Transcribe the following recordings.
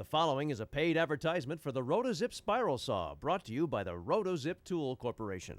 The following is a paid advertisement for the RotoZip Spiral Saw, brought to you by the RotoZip Tool Corporation.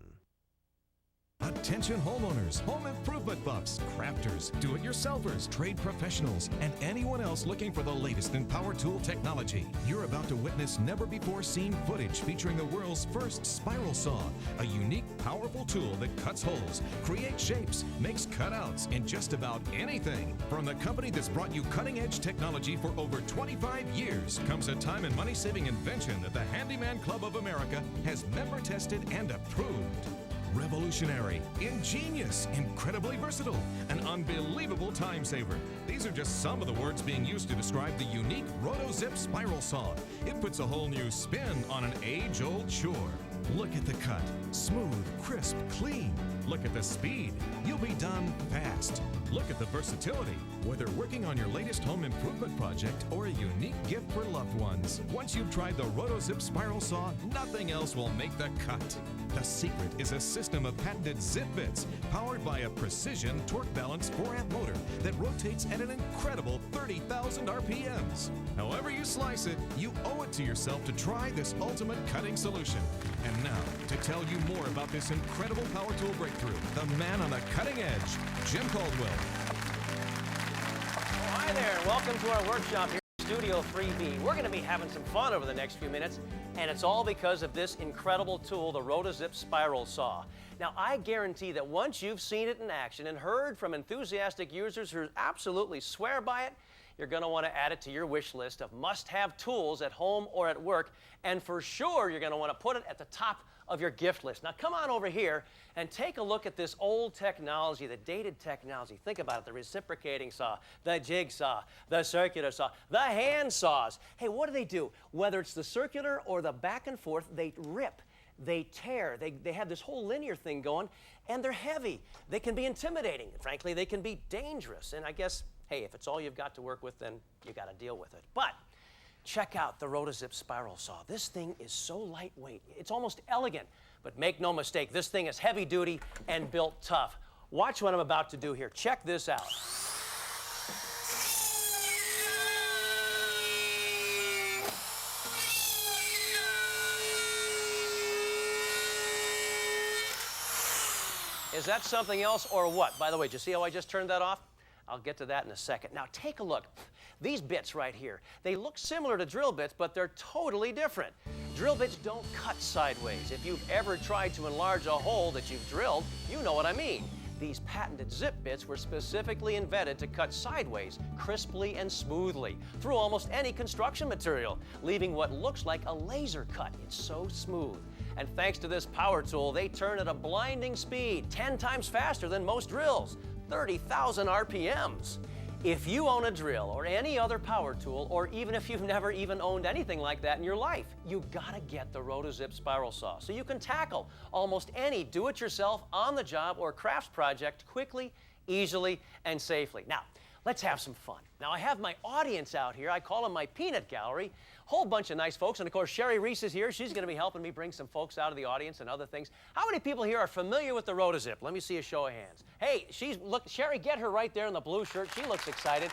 Attention homeowners, home improvement buffs, crafters, do-it-yourselfers, trade professionals, and anyone else looking for the latest in power tool technology. You're about to witness never-before-seen footage featuring the world's first spiral saw, a unique, powerful tool that cuts holes, creates shapes, makes cutouts in just about anything. From the company that's brought you cutting-edge technology for over 25 years comes a time and money-saving invention that the Handyman Club of America has member-tested and approved. Revolutionary, ingenious, incredibly versatile, an unbelievable time saver. These are just some of the words being used to describe the unique RotoZip Spiral Saw. It puts a whole new spin on an age-old chore. Look at the cut. Smooth, crisp, clean. Look at the speed. You'll be done fast. Look at the versatility. Whether working on your latest home improvement project or a unique gift for loved ones, once you've tried the RotoZip Spiral Saw, nothing else will make the cut. The secret is a system of patented zip bits powered by a precision torque-balanced 4-amp motor that rotates at an incredible 30,000 RPMs. However you slice it, you owe it to yourself to try this ultimate cutting solution. And now, to tell you more about this incredible power tool breakthrough, the man on the cutting edge, Jim Caldwell. Oh, hi there, and welcome to our workshop here at Studio 3B. We're going to be having some fun over the next few minutes, and it's all because of this incredible tool, the RotoZip Spiral Saw. Now, I guarantee that once you've seen it in action and heard from enthusiastic users who absolutely swear by it, you're going to want to add it to your wish list of must-have tools at home or at work, and for sure you're going to want to put it at the top of your gift list. Now come on over here and take a look at this old technology, the dated technology. Think about it, the reciprocating saw, the jigsaw, the circular saw, the hand saws. Hey, what do? Whether it's the circular or the back and forth, they rip, they tear, they have this whole linear thing going, and they're heavy. They can be intimidating. Frankly, they can be dangerous. And I guess, hey, if it's all you've got to work with, then you got to deal with it. But check out the RotoZip Spiral Saw. This thing is so lightweight. It's almost elegant. But make no mistake, this thing is heavy duty and built tough. Watch what I'm about to do here. Check this out. Is that something else or what? By the way, did you see how I just turned that off? I'll get to that in a second. Now take a look. These bits right here, they look similar to drill bits, but they're totally different. Drill bits don't cut sideways. If you've ever tried to enlarge a hole that you've drilled, you know what I mean. These patented zip bits were specifically invented to cut sideways, crisply and smoothly, through almost any construction material, leaving what looks like a laser cut. It's so smooth. And thanks to this power tool, they turn at a blinding speed, 10 times faster than most drills, 30,000 RPMs. If you own a drill or any other power tool, or even if you've never even owned anything like that in your life, you gotta get the RotoZip Spiral Saw so you can tackle almost any do-it-yourself, on-the-job, or crafts project quickly, easily, and safely. Now, let's have some fun. Now, I have my audience out here. I call them my peanut gallery. Whole bunch of nice folks, and of course Sherry Reese is here. She's going to be helping me bring some folks out of the audience and other things. How many people here are familiar with the RotoZip? Let me see a show of hands. Hey, look, Sherry, get her right there in the blue shirt. She looks excited.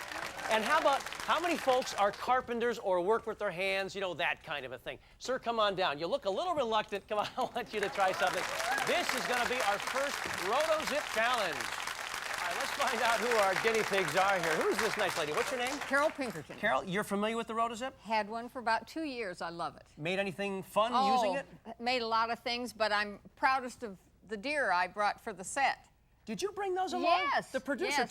And how many folks are carpenters or work with their hands, you know, that kind of a thing? Sir, come on down. You look a little reluctant. Come on, I want you to try something. This is going to be our first RotoZip challenge. All right, let's find out who our guinea pigs are here. Who's this nice lady? What's your name? Carol Pinkerton. Carol, you're familiar with the RotoZip? Had one for about 2 years. I love it. Made anything fun using it? Made a lot of things, but I'm proudest of the deer I brought for the set. Did you bring those along? Yes. The producer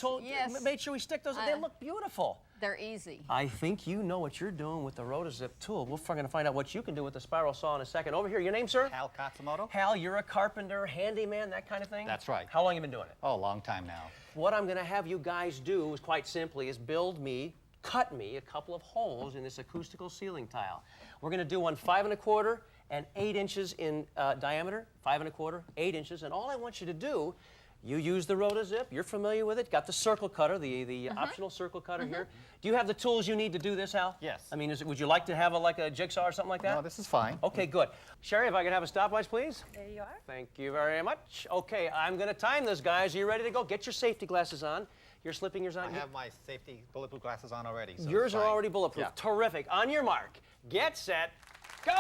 made sure we stick those. They look beautiful. They're easy. I think you know what you're doing with the RotoZip tool. We're going to find out what you can do with the spiral saw in a second. Over here, your name, sir? Hal Katsumoto. Hal, you're a carpenter, handyman, that kind of thing? That's right. How long have you been doing it? Oh, a long time now. What I'm going to have you guys do is quite simply is cut me a couple of holes in this acoustical ceiling tile. We're going to do one 5 1/4 and 8 inches in diameter, 5 1/4, 8 inches, and all I want you to do, you use the RotoZip, you're familiar with it, got the circle cutter, the optional circle cutter here. Do you have the tools you need to do this, Hal? Yes. I mean, would you like to have like a jigsaw or something like that? No, this is fine. Okay, good. Sherry, if I could have a stopwatch, please. There you are. Thank you very much. Okay, I'm going to time this, guys. Are you ready to go? Get your safety glasses on. You're slipping yours on? I have my safety bulletproof glasses on already. So Yours it's are fine. already bulletproof. Yeah. Terrific. On your mark, get set, go!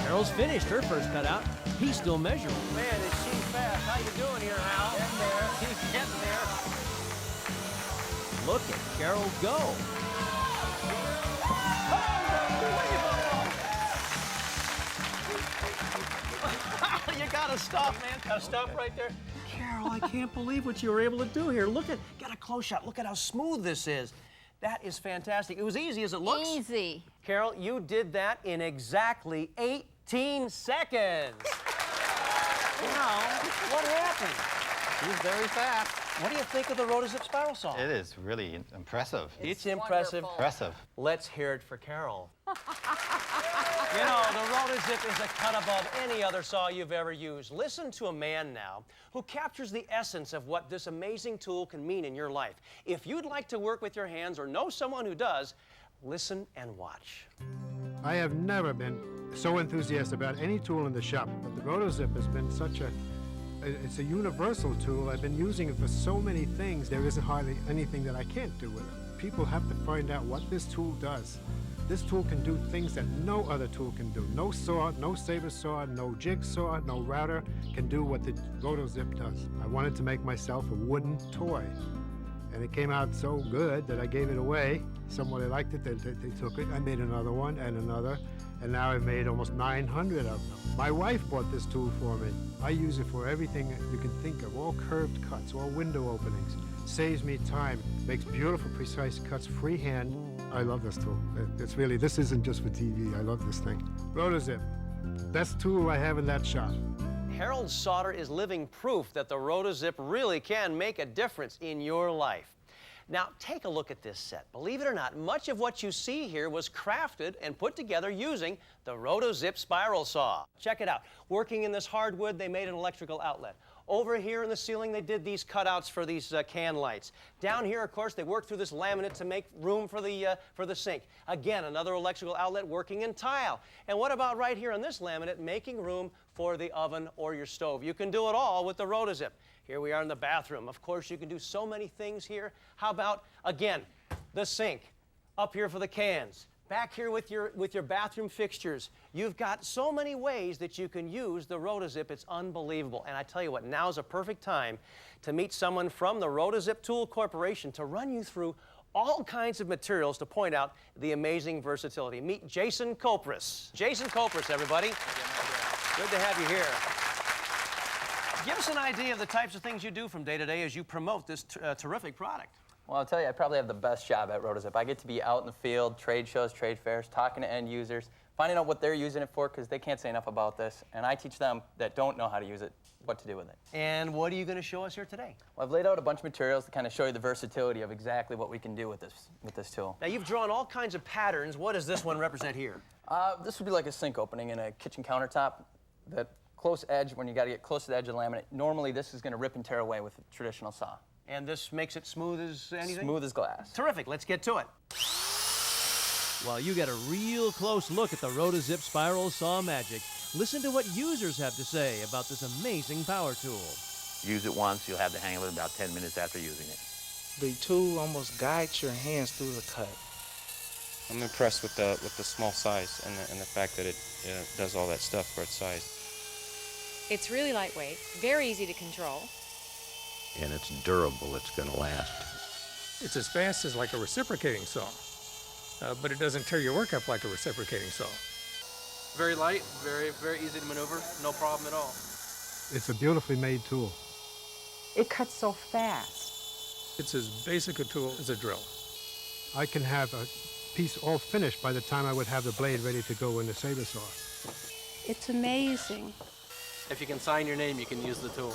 Carol's finished her first cutout. He's still measuring. Man, is she fast. How you doing here, Hal? Getting there. She's getting there. Look at Carol go. You gotta stop, man. Gotta stop right there. Carol, I can't believe what you were able to do here. Look at, get a close shot. Look at how smooth this is. That is fantastic. It was easy as it looks. Easy. Carol, you did that in exactly 18 seconds. Now, what happened? He's very fast. What do you think of the RotoZip spiral saw? It is really impressive. It's impressive. wonderful. Impressive. Let's hear it for Carol. You know, the RotoZip is a cut above any other saw you've ever used. Listen to a man now who captures the essence of what this amazing tool can mean in your life. If you'd like to work with your hands or know someone who does, listen and watch. I have never been so enthusiastic about any tool in the shop, but the RotoZip has been it's a universal tool. I've been using it for so many things, there isn't hardly anything that I can't do with it. People have to find out what this tool does. This tool can do things that no other tool can do. No saw, no saber saw, no jigsaw, no router can do what the RotoZip does. I wanted to make myself a wooden toy. And it came out so good that I gave it away. Someone liked it, they took it. I made another one and another, and now I've made almost 900 of them. My wife bought this tool for me. I use it for everything you can think of, all curved cuts, all window openings. Saves me time, makes beautiful, precise cuts freehand. I love this tool. It's really, this isn't just for TV. I love this thing. RotoZip, best tool I have in that shop. Harold Sauter is living proof that the RotoZip really can make a difference in your life. Now, take a look at this set. Believe it or not, much of what you see here was crafted and put together using the RotoZip spiral saw. Check it out. Working in this hardwood, they made an electrical outlet. Over here in the ceiling, they did these cutouts for these can lights. Down here, of course, they worked through this laminate to make room for the sink. Again, another electrical outlet working in tile. And what about right here on this laminate, making room for the oven or your stove? You can do it all with the RotoZip. Here we are in the bathroom. Of course, you can do so many things here. How about, again, the sink, up here for the cans, back here with your bathroom fixtures. You've got so many ways that you can use the RotoZip. It's unbelievable. And I tell you what, now's a perfect time to meet someone from the RotoZip Tool Corporation to run you through all kinds of materials to point out the amazing versatility. Meet Jason Kopris. Jason Kopris, everybody. Good to have you here. Give us an idea of the types of things you do from day to day as you promote this terrific product. Well, I'll tell you, I probably have the best job at RotoZip. I get to be out in the field, trade shows, trade fairs, talking to end users, finding out what they're using it for, because they can't say enough about this, and I teach them that don't know how to use it, what to do with it. And what are you going to show us here today? Well, I've laid out a bunch of materials to kind of show you the versatility of exactly what we can do with this tool. Now, you've drawn all kinds of patterns. What does this one represent here? This would be like a sink opening in a kitchen countertop. That close edge, when you got to get close to the edge of the laminate, normally this is going to rip and tear away with a traditional saw. And this makes it smooth as anything? Smooth as glass. Terrific. Let's get to it. While you get a real close look at the RotoZip spiral saw magic, listen to what users have to say about this amazing power tool. Use it once, you'll have the hang of it about 10 minutes after using it. The tool almost guides your hands through the cut. I'm impressed with the small size and the fact that it does all that stuff for its size. It's really lightweight, very easy to control. And it's durable, it's going to last. It's as fast as like a reciprocating saw, but it doesn't tear your work up like a reciprocating saw. Very light, very easy to maneuver, no problem at all. It's a beautifully made tool. It cuts so fast. It's as basic a tool as a drill. I can have a piece all finished by the time I would have the blade ready to go in the saber saw. It's amazing. If you can sign your name, you can use the tool.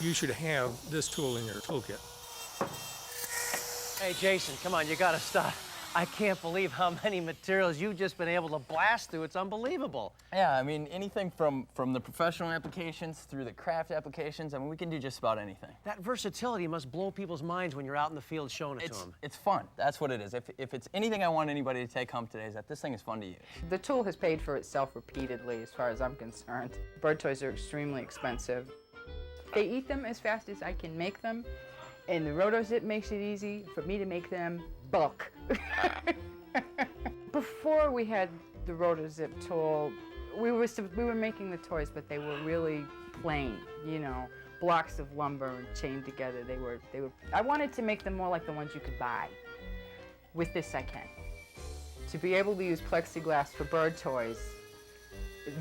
You should have this tool in your toolkit. Hey, Jason, come on, you got to stop. I can't believe how many materials you've just been able to blast through. It's unbelievable. Yeah, I mean, anything from the professional applications through the craft applications, I mean, we can do just about anything. That versatility must blow people's minds when you're out in the field showing it to them. It's fun. That's what it is. If it's anything I want anybody to take home today is that this thing is fun to use. The tool has paid for itself repeatedly as far as I'm concerned. Bird toys are extremely expensive. They eat them as fast as I can make them, and the RotoZip makes it easy for me to make them bulk. Before we had the RotoZip tool, we were making the toys, but they were really plain, you know, blocks of lumber and chained together. They were. I wanted to make them more like the ones you could buy. With this, I can. To be able to use plexiglass for bird toys,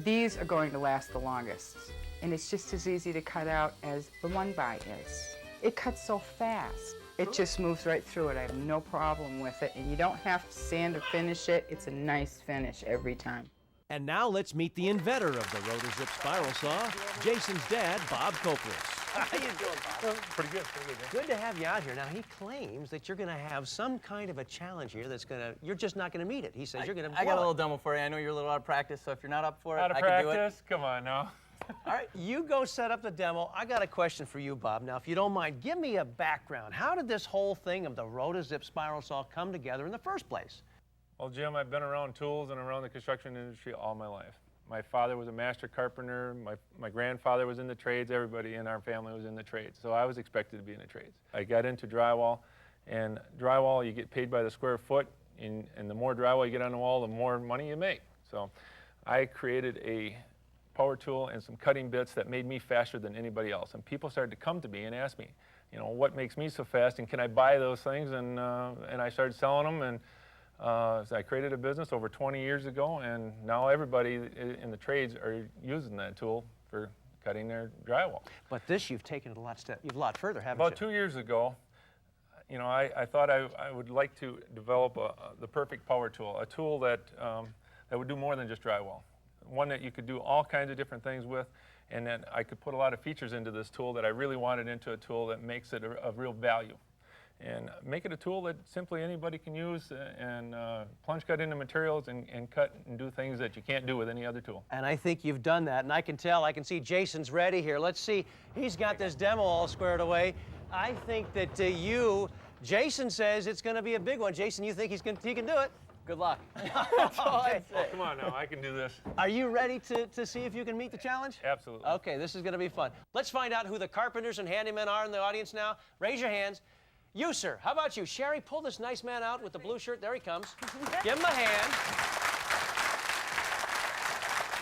these are going to last the longest, and it's just as easy to cut out as the 1x is. It cuts so fast. It just moves right through it. I have no problem with it, and you don't have to sand or finish it. It's a nice finish every time. And now let's meet the inventor of the RotoZip spiral saw, Jason's dad, Bob Kopris. How you doing, Bob? Pretty good, Good to have you out here. Now, he claims that you're going to have some kind of a challenge here that's going to, you're just not going to meet it. He says you're going to I got a little demo for you. I know you're a little out of practice, so if you're not up for it, Out of I can do it. practice? Come on now. All right, you go set up the demo. I got a question for you, Bob. Now, if you don't mind, give me a background. How did this whole thing of the RotoZip spiral saw come together in the first place? Well, Jim, I've been around tools and around the construction industry all my life. My father was a master carpenter. My grandfather was in the trades. Everybody in our family was in the trades. So I was expected to be in the trades. I got into drywall, and drywall, you get paid by the square foot, and the more drywall you get on the wall, the more money you make. So I created a power tool and some cutting bits that made me faster than anybody else. And people started to come to me and ask me, you know, what makes me so fast, and can I buy those things? And I started selling them, and so I created a business over 20 years ago, and now everybody in the trades are using that tool for cutting their drywall. But this you've taken it a lot further, haven't About 2 years ago, you know, I thought I would like to develop the perfect power tool, a tool that would do more than just drywall. One that you could do all kinds of different things with, and then I could put a lot of features into this tool that I really wanted into a tool that makes it of real value. And make it a tool that simply anybody can use and plunge cut into materials and cut and do things that you can't do with any other tool. And I think you've done that, and I can tell. I can see Jason's ready here. Let's see. He's got this demo all squared away. I think that Jason says it's going to be a big one. Jason, you think he can do it? Good luck. That's all I'd say. Come on now, I can do this. Are you ready to see if you can meet the challenge? Absolutely. Okay, this is going to be fun. Let's find out who the carpenters and handymen are in the audience now. Raise your hands. You, sir. How about you? Sherry, pull this nice man out with the blue shirt. There he comes. Give him a hand.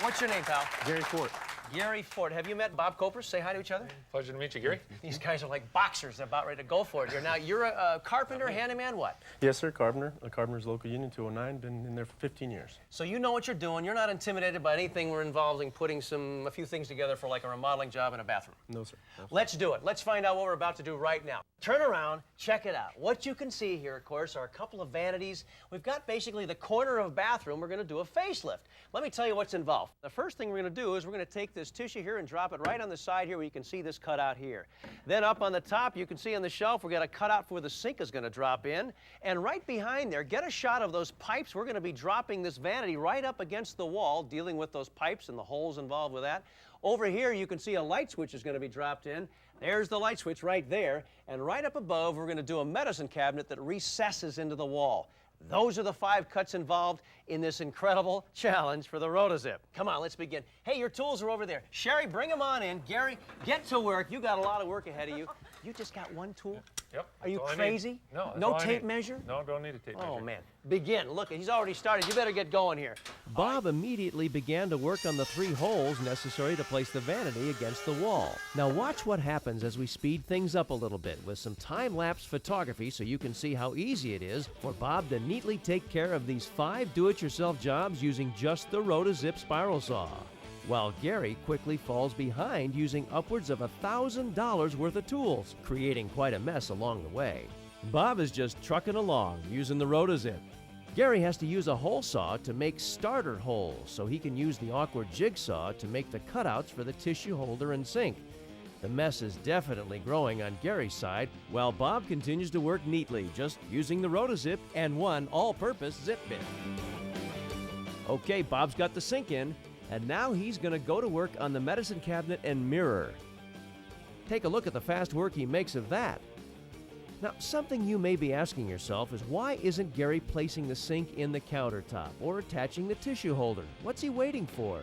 What's your name, pal? Gary Fort. Gary Fort. Have you met Bob Kopris? Say hi to each other. Pleasure to meet you, Gary. These guys are like boxers. They're about ready to go for it here. Now, you're a carpenter, handyman, what? Yes, sir, carpenter. A Carpenters Local Union 209. Been in there for 15 years. So you know what you're doing. You're not intimidated by anything we're involved in putting a few things together for like a remodeling job in a bathroom. No, sir. No, sir. Let's do it. Let's find out what we're about to do right now. Turn around, check it out. What you can see here, of course, are a couple of vanities. We've got basically the corner of a bathroom. We're going to do a facelift. Let me tell you what's involved. The first thing we're going to do is we're going to take this tissue here and drop it right on the side here where you can see this cutout here. Then up on the top, you can see on the shelf, we've got a cutout for where the sink is going to drop in. And right behind there, get a shot of those pipes. We're going to be dropping this vanity right up against the wall, dealing with those pipes and the holes involved with that. Over here, you can see a light switch is going to be dropped in. There's the light switch right there. And right up above, we're going to do a medicine cabinet that recesses into the wall. Those are the 5 cuts involved in this incredible challenge for the RotoZip. Come on, let's begin. Hey, your tools are over there. Sherry, bring them on in. Gary, get to work. You got a lot of work ahead of you. You just got one tool? Yep. Are you crazy? No. No tape measure? No, don't need a tape measure. Oh, man. Begin. Look, he's already started. You better get going here. Bob immediately began to work on the 3 holes necessary to place the vanity against the wall. Now watch what happens as we speed things up a little bit with some time-lapse photography so you can see how easy it is for Bob to neatly take care of these 5 do-it-yourself jobs using just the RotoZip spiral saw, while Gary quickly falls behind using upwards of $1,000 worth of tools, creating quite a mess along the way. Bob is just trucking along using the RotoZip. Gary has to use a hole saw to make starter holes so he can use the awkward jigsaw to make the cutouts for the tissue holder and sink. The mess is definitely growing on Gary's side, while Bob continues to work neatly, just using the RotoZip and one all-purpose zip bit. Okay, Bob's got the sink in, and now he's going to go to work on the medicine cabinet and mirror. Take a look at the fast work he makes of that. Now, something you may be asking yourself is, why isn't Gary placing the sink in the countertop or attaching the tissue holder? What's he waiting for?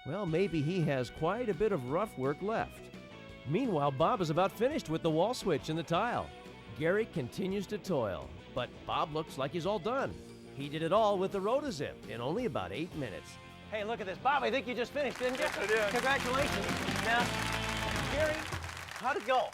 Well, maybe he has quite a bit of rough work left. Meanwhile, Bob is about finished with the wall switch and the tile. Gary continues to toil, but Bob looks like he's all done. He did it all with the RotoZip in only about 8 minutes. Hey, look at this. Bob, I think you just finished, didn't you? Yes, I did. Congratulations. Now, Gary, how'd it go?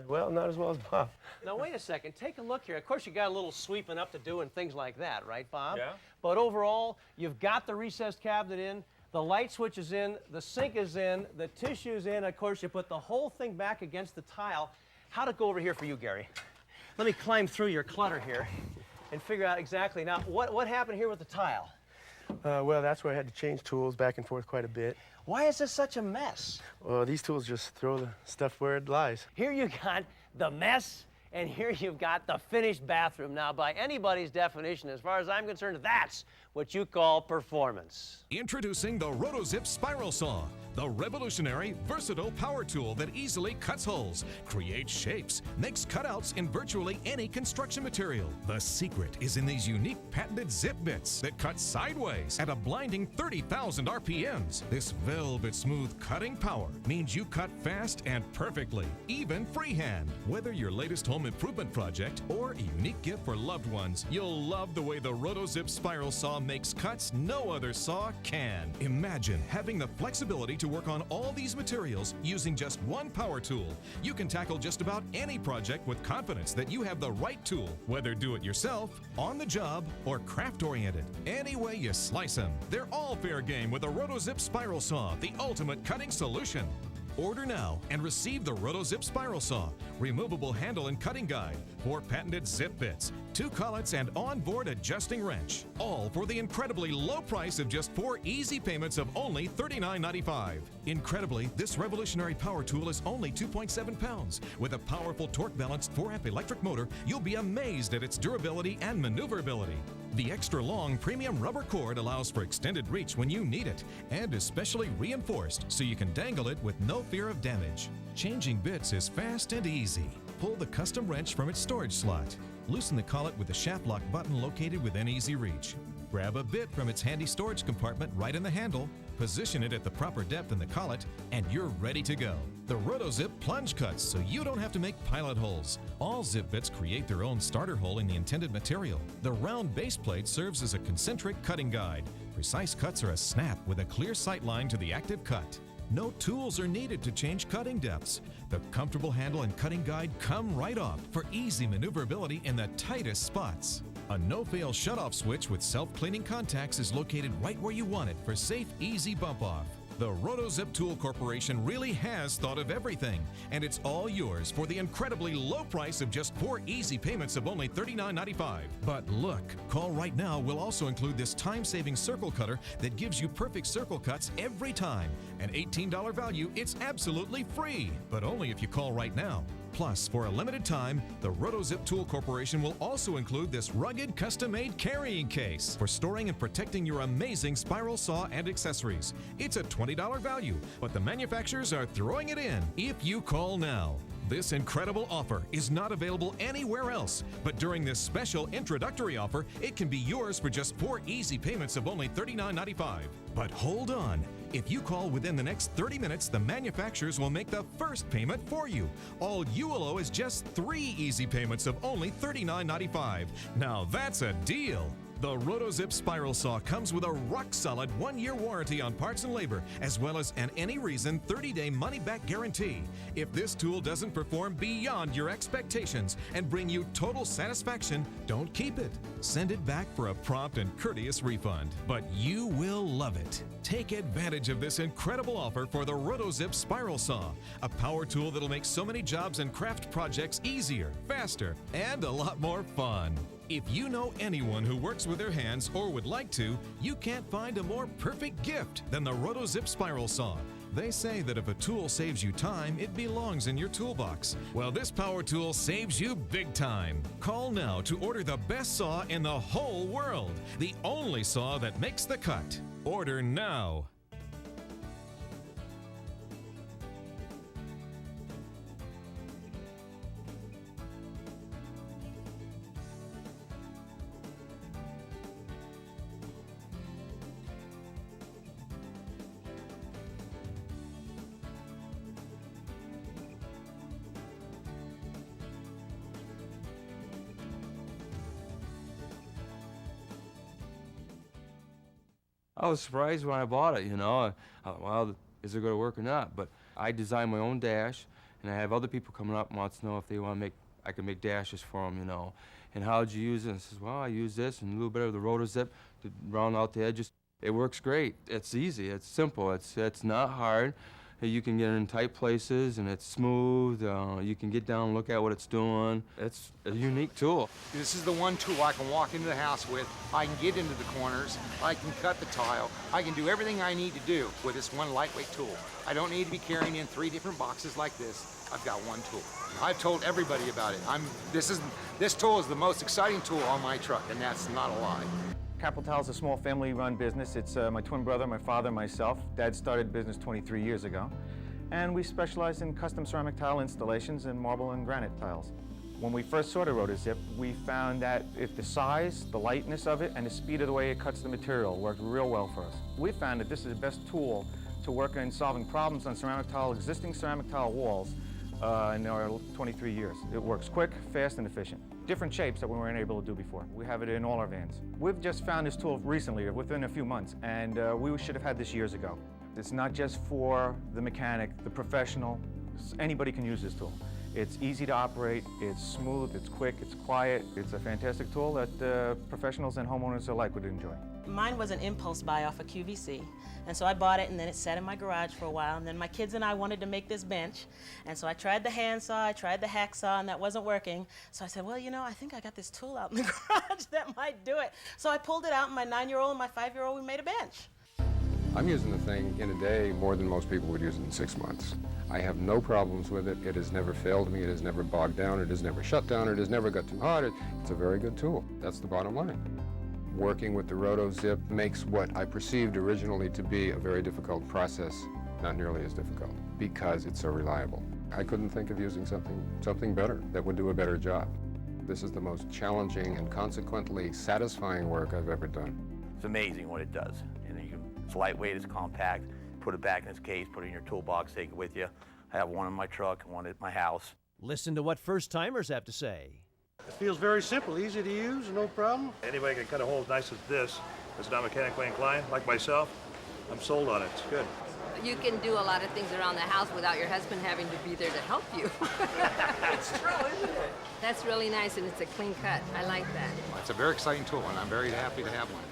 Well, not as well as Bob. Now, wait a second. Take a look here. Of course, you got a little sweeping up to do and things like that, right, Bob? Yeah. But overall, you've got the recessed cabinet in, the light switch is in, the sink is in, the tissue's in. Of course, you put the whole thing back against the tile. How'd it go over here for you, Gary? Let me climb through your clutter here and figure out exactly. Now, what happened here with the tile? Well, that's where I had to change tools back and forth quite a bit. Why is this such a mess? Well, these tools just throw the stuff where it lies. Here you got the mess, and here you've got the finished bathroom. Now, by anybody's definition, as far as I'm concerned, that's what you call performance. Introducing the RotoZip Spiral Saw, the revolutionary, versatile power tool that easily cuts holes, creates shapes, makes cutouts in virtually any construction material. The secret is in these unique patented zip bits that cut sideways at a blinding 30,000 RPMs. This velvet smooth cutting power means you cut fast and perfectly, even freehand. Whether your latest home improvement project or a unique gift for loved ones, you'll love the way the RotoZip Spiral Saw makes cuts no other saw can. Imagine having the flexibility to work on all these materials using just one power tool. You can tackle just about any project with confidence that you have the right tool, whether do it yourself, on the job, or craft oriented. Any way you slice them, they're all fair game with a RotoZip Spiral Saw, the ultimate cutting solution. Order now and receive the RotoZip Spiral Saw, removable handle and cutting guide, 4 patented zip bits, 2 collets, and onboard adjusting wrench. All for the incredibly low price of just 4 easy payments of only $39.95. Incredibly, this revolutionary power tool is only 2.7 pounds. With a powerful torque-balanced 4-amp electric motor, you'll be amazed at its durability and maneuverability. The extra long premium rubber cord allows for extended reach when you need it, and is specially reinforced so you can dangle it with no fear of damage. Changing bits is fast and easy. Pull the custom wrench from its storage slot. Loosen the collet with the shaft lock button located within easy reach. Grab a bit from its handy storage compartment right in the handle, position it at the proper depth in the collet, and you're ready to go. The RotoZip plunge cuts so you don't have to make pilot holes. All zip bits create their own starter hole in the intended material. The round base plate serves as a concentric cutting guide. Precise cuts are a snap with a clear sight line to the active cut. No tools are needed to change cutting depths. The comfortable handle and cutting guide come right off for easy maneuverability in the tightest spots. A no-fail shutoff switch with self-cleaning contacts is located right where you want it for safe, easy bump-off. The RotoZip Tool Corporation really has thought of everything, and it's all yours for the incredibly low price of just 4 easy payments of only $39.95. But look, call right now will also include this time-saving circle cutter that gives you perfect circle cuts every time. An $18 value, it's absolutely free, but only if you call right now. Plus, for a limited time, the RotoZip Tool Corporation will also include this rugged, custom-made carrying case for storing and protecting your amazing spiral saw and accessories. It's a $20 value, but the manufacturers are throwing it in if you call now. This incredible offer is not available anywhere else, but during this special introductory offer, it can be yours for just 4 easy payments of only $39.95. But hold on. If you call within the next 30 minutes, the manufacturers will make the first payment for you. All you will owe is just 3 easy payments of only $39.95. Now that's a deal. The RotoZip Spiral Saw comes with a rock-solid 1-year warranty on parts and labor, as well as an any-reason 30-day money-back guarantee. If this tool doesn't perform beyond your expectations and bring you total satisfaction, don't keep it. Send it back for a prompt and courteous refund. But you will love it. Take advantage of this incredible offer for the RotoZip Spiral Saw, a power tool that'll make so many jobs and craft projects easier, faster, and a lot more fun. If you know anyone who works with their hands or would like to, you can't find a more perfect gift than the RotoZip Spiral Saw. They say that if a tool saves you time, it belongs in your toolbox. Well, this power tool saves you big time. Call now to order the best saw in the whole world. The only saw that makes the cut. Order now. I was surprised when I bought it, you know. I thought, well, is it going to work or not? But I designed my own dash, and I have other people coming up and want to know if they want to make, I can make dashes for them, you know. And how'd you use it? And I says, well, I use this and a little bit of the RotoZip to round out the edges. It works great. It's easy. It's simple. It's not hard. You can get it in tight places, and it's smooth. You can get down and look at what it's doing. It's a unique tool. This is the one tool I can walk into the house with. I can get into the corners. I can cut the tile. I can do everything I need to do with this one lightweight tool. I don't need to be carrying in 3 different boxes like this. I've got one tool. I've told everybody about it. This tool is the most exciting tool on my truck, and that's not a lie. Capital Tile is a small family-run business. It's my twin brother, my father, myself. Dad started business 23 years ago. And we specialize in custom ceramic tile installations and marble and granite tiles. When we first saw the RotoZip, we found that if the size, the lightness of it, and the speed of the way it cuts the material worked real well for us. We found that this is the best tool to work in solving problems on ceramic tile, existing ceramic tile walls in our 23 years. It works quick, fast, and efficient. Different shapes that we weren't able to do before. We have it in all our vans. We've just found this tool recently, within a few months, and we should have had this years ago. It's not just for the mechanic, the professional. Anybody can use this tool. It's easy to operate, it's smooth, it's quick, it's quiet. It's a fantastic tool that professionals and homeowners alike would enjoy. Mine was an impulse buy off of QVC. And so I bought it, and then it sat in my garage for a while, and then my kids and I wanted to make this bench. And so I tried the handsaw, I tried the hacksaw, and that wasn't working. So I said, well, you know, I think I got this tool out in the garage that might do it. So I pulled it out, and my 9-year-old and my 5-year-old, we made a bench. I'm using the thing in a day more than most people would use it in 6 months. I have no problems with it. It has never failed me. It has never bogged down. It has never shut down. It has never got too hot. It's a very good tool. That's the bottom line. Working with the RotoZip makes what I perceived originally to be a very difficult process not nearly as difficult because it's so reliable. I couldn't think of using something better that would do a better job. This is the most challenging and consequently satisfying work I've ever done. It's amazing what it does. It's lightweight, it's compact. Put it back in its case, put it in your toolbox, take it with you. I have one in my truck, one at my house. Listen to what first-timers have to say. It feels very simple, easy to use, no problem. Anybody can cut a hole as nice as this that's not mechanically inclined, like myself. I'm sold on it. It's good. You can do a lot of things around the house without your husband having to be there to help you. It's true, isn't it? That's really nice, and it's a clean cut. I like that. It's a very exciting tool, and I'm very happy to have one.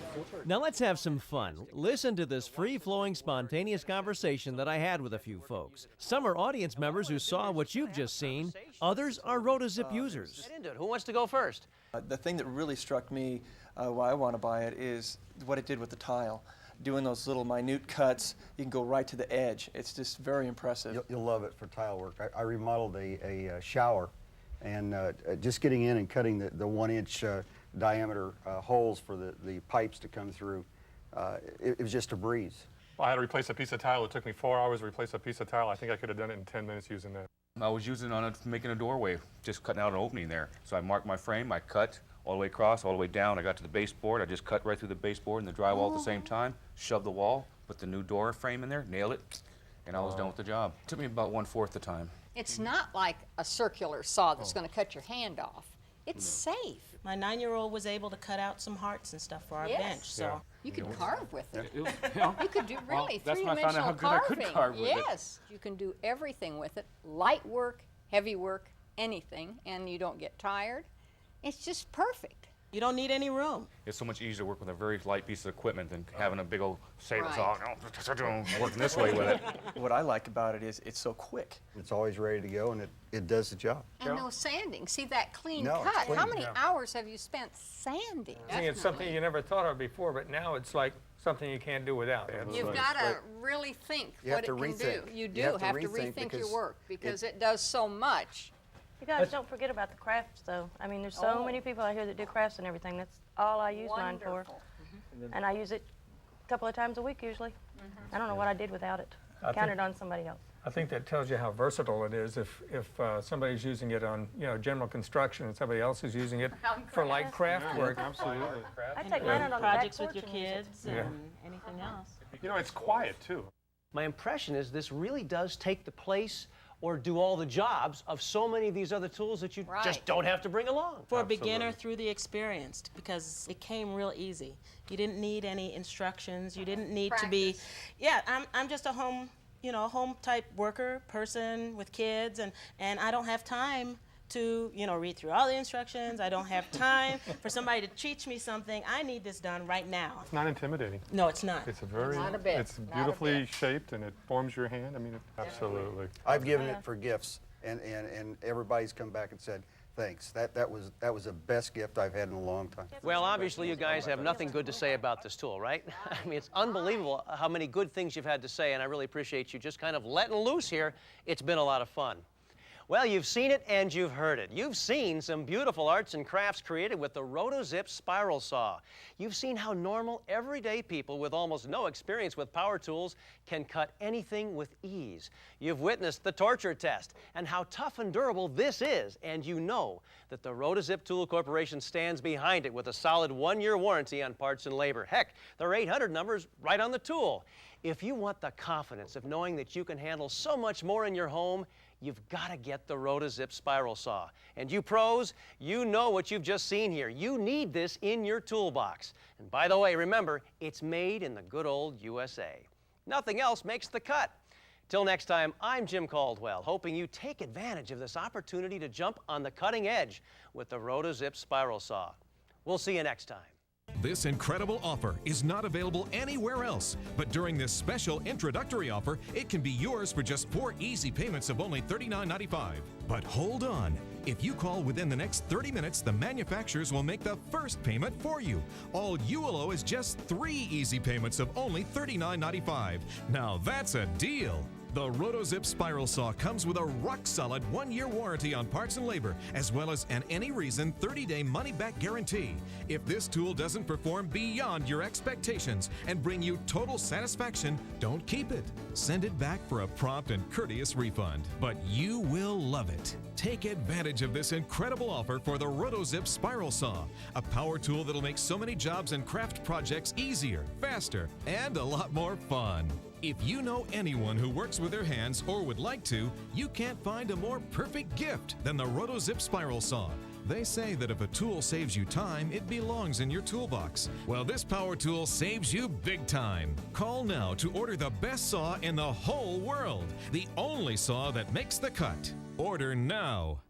Now let's have some fun. Listen to this free-flowing, spontaneous conversation that I had with a few folks. Some are audience members who saw what you've just seen. Others are RotoZip users. Get into it. Who wants to go first? The thing that really struck me why I want to buy it is what it did with the tile. Doing those little minute cuts, you can go right to the edge. It's just very impressive. You'll love it for tile work. I remodeled a shower, and just getting in and cutting the 1-inch diameter holes for the pipes to come through, it was just a breeze. Well, I had to replace a piece of tile. It took me 4 hours to replace a piece of tile. I think I could have done it in 10 minutes using that. I was using it on making a doorway, just cutting out an opening there. So I marked my frame, I cut all the way across, all the way down. I got to the baseboard. I just cut right through the baseboard and the drywall at the same time, shoved the wall, put the new door frame in there, nailed it, and I was done with the job. It took me about 1/4 the time. It's not like a circular saw that's going to cut your hand off. It's safe. My 9-year-old was able to cut out some hearts and stuff for our bench. So you could carve with it. You You could do really that's when I found out how three-dimensional good I could carving. carve with it. Yes, you can do everything with it. Light work, heavy work, anything, and you don't get tired. It's just perfect. you don't need any room. It's so much easier to work with a very light piece of equipment than having a big old sailor saw working this way with it. What I like about it is it's so quick. It's always ready to go, and it does the job. And no sanding. See that clean No, it's cut? clean, How many yeah. hours have you spent sanding? I think it's something you never thought of before, but now it's like something you can't do without. You've got to really think what it can do. You do have to rethink your work because it does so much. You guys don't forget about the crafts, though. I mean, there's so many people out here that do crafts and everything. That's all I use mine for. And I use it a couple of times a week usually. I don't know what I did without it. I counted on somebody else. I think that tells you how versatile it is. If somebody's using it on general construction and somebody else is using it for like craft work. Absolutely. I take mine out on projects the with your kids and anything else. You know, it's quiet too. My impression is this really does take the place or do all the jobs of so many of these other tools that you just don't have to bring along. For a beginner through the experienced, because it came real easy. You didn't need any instructions. You didn't need to be, I'm just a home type worker, person with kids, and I don't have time to, read through all the instructions. I don't have time for somebody to teach me something. I need this done right now. It's not intimidating. No, it's not. It's a very, Not a bit. it's beautifully shaped and it forms your hand. I mean, absolutely. I've given it for gifts, and everybody's come back and said, thanks. That was the best gift I've had in a long time. Well, obviously you guys have nothing good to say about this tool, right? I mean, it's unbelievable how many good things you've had to say, and I really appreciate you just kind of letting loose here. It's been a lot of fun. Well, you've seen it and you've heard it. You've seen some beautiful arts and crafts created with the RotoZip spiral saw. You've seen how normal, everyday people with almost no experience with power tools can cut anything with ease. You've witnessed the torture test and how tough and durable this is, and you know that the RotoZip Tool Corporation stands behind it with a solid 1-year warranty on parts and labor. Heck, their 800 number's right on the tool. If you want the confidence of knowing that you can handle so much more in your home, you've got to get the RotoZip spiral saw. And you pros, you know what you've just seen here. You need this in your toolbox. And by the way, remember, it's made in the good old USA. Nothing else makes the cut. Till next time, I'm Jim Caldwell, hoping you take advantage of this opportunity to jump on the cutting edge with the RotoZip spiral saw. We'll see you next time. This incredible offer is not available anywhere else, but during this special introductory offer, it can be yours for just 4 easy payments of only $39.95. But hold on. If you call within the next 30 minutes, the manufacturers will make the first payment for you. All you will owe is just 3 easy payments of only $39.95. Now that's a deal. The RotoZip Spiral Saw comes with a rock-solid 1-year warranty on parts and labor, as well as an any-reason 30-day money-back guarantee. If this tool doesn't perform beyond your expectations and bring you total satisfaction, don't keep it. Send it back for a prompt and courteous refund. But you will love it. Take advantage of this incredible offer for the RotoZip Spiral Saw, a power tool that'll make so many jobs and craft projects easier, faster, and a lot more fun. If you know anyone who works with their hands or would like to, you can't find a more perfect gift than the RotoZip Spiral Saw. They say that if a tool saves you time, it belongs in your toolbox. Well, this power tool saves you big time. Call now to order the best saw in the whole world, the only saw that makes the cut. Order now.